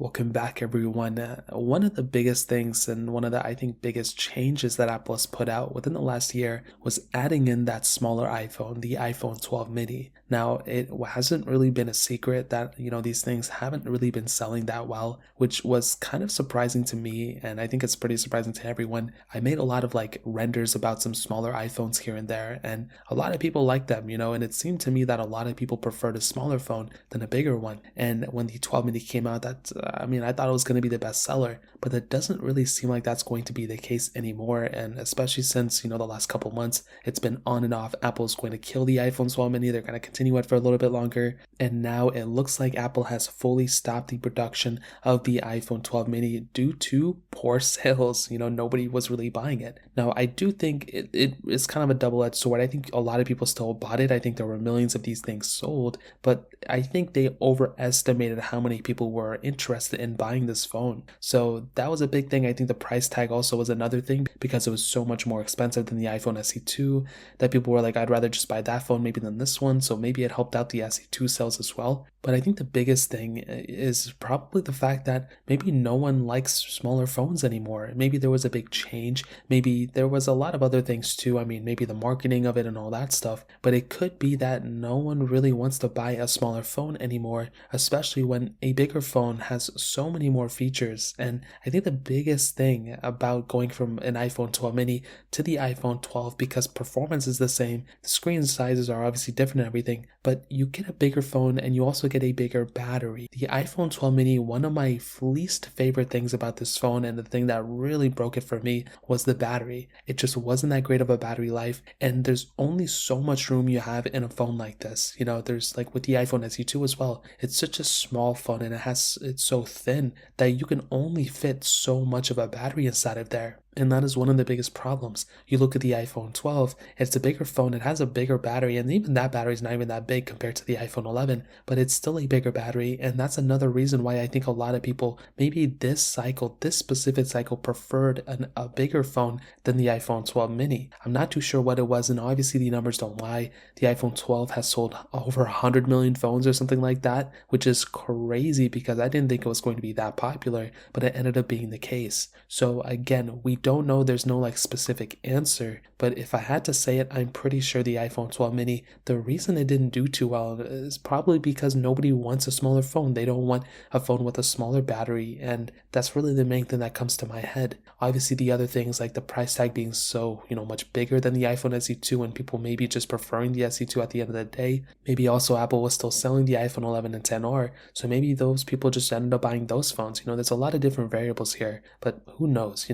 Welcome back, everyone. One of the biggest things and one of the, I think, biggest changes that Apple has put out within the last year was adding in that smaller iPhone, the iPhone 12 mini. Now, it hasn't really been a secret that, these things haven't really been selling that well, which was kind of surprising to me. And I think it's pretty surprising to everyone. I made a lot of renders about some smaller iPhones here and there, and a lot of people like them, and it seemed to me that a lot of people preferred a smaller phone than a bigger one. And when the 12 mini came out, I thought it was going to be the best seller, but it doesn't really seem like that's going to be the case anymore. And especially since, the last couple months, it's been on and off. Apple's going to kill the iPhone 12 mini. They're going to continue it for a little bit longer. And now it looks like Apple has fully stopped the production of the iPhone 12 mini due to poor sales. Nobody was really buying it. Now, I do think it is kind of a double-edged sword. I think a lot of people still bought it. I think there were millions of these things sold, but I think they overestimated how many people were interested in buying this phone. So that was a big thing. I think the price tag also was another thing because it was so much more expensive than the iPhone SE2 that people were like, I'd rather just buy that phone maybe than this one. So maybe it helped out the SE2 sales as well. But I think the biggest thing is probably the fact that maybe no one likes smaller phones anymore. Maybe there was a big change. Maybe there was a lot of other things too. I mean, maybe the marketing of it and all that stuff. But it could be that no one really wants to buy a smaller phone anymore, especially when a bigger phone has so many more features. And I think the biggest thing about going from an iPhone 12 mini to the iPhone 12, because performance is the same, the screen sizes are obviously different and everything, but you get a bigger phone and you also get a bigger battery. The iPhone 12 mini, one of my least favorite things about this phone, and the thing that really broke it for me, was the battery. It just wasn't that great of a battery life, and there's only so much room you have in a phone like this. There's like with the iPhone SE2 as well, it's such a small phone and it's so thin that you can only fit so much of a battery inside of there. And that is one of the biggest problems. You look at the iPhone 12, it's a bigger phone, it has a bigger battery, and even that battery is not even that big compared to the iPhone 11, but it's still a bigger battery, and that's another reason why I think a lot of people, maybe this specific cycle, preferred a bigger phone than the iPhone 12 mini. I'm not too sure what it was, and obviously the numbers don't lie. The iPhone 12 has sold over 100 million phones or something like that, which is crazy because I didn't think it was going to be that popular, but it ended up being the case. So again, we don't know, there's no specific answer, but if I had to say it, I'm pretty sure the iPhone 12 mini, the reason it didn't do too well is probably because nobody wants a smaller phone. They don't want a phone with a smaller battery, and that's really the main thing that comes to my head. Obviously the other things like the price tag being so, much bigger than the iPhone SE2 and people maybe just preferring the SE2 at the end of the day. Maybe also Apple was still selling the iPhone 11 and 10R, so maybe those people just ended up buying those phones. There's a lot of different variables here, but who knows.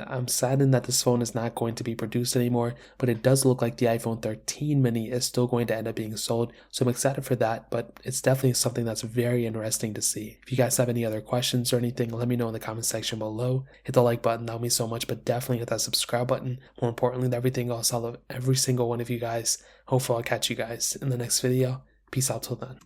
I'm saddened that this phone is not going to be produced anymore, but it does look like the iPhone 13 mini is still going to end up being sold, so I'm excited for that, but it's definitely something that's very interesting to see. If you guys have any other questions or anything, let me know in the comment section below. Hit the like button, that would mean so much, but definitely hit that subscribe button. More importantly than everything else, I love every single one of you guys. Hopefully I'll catch you guys in the next video. Peace out till then.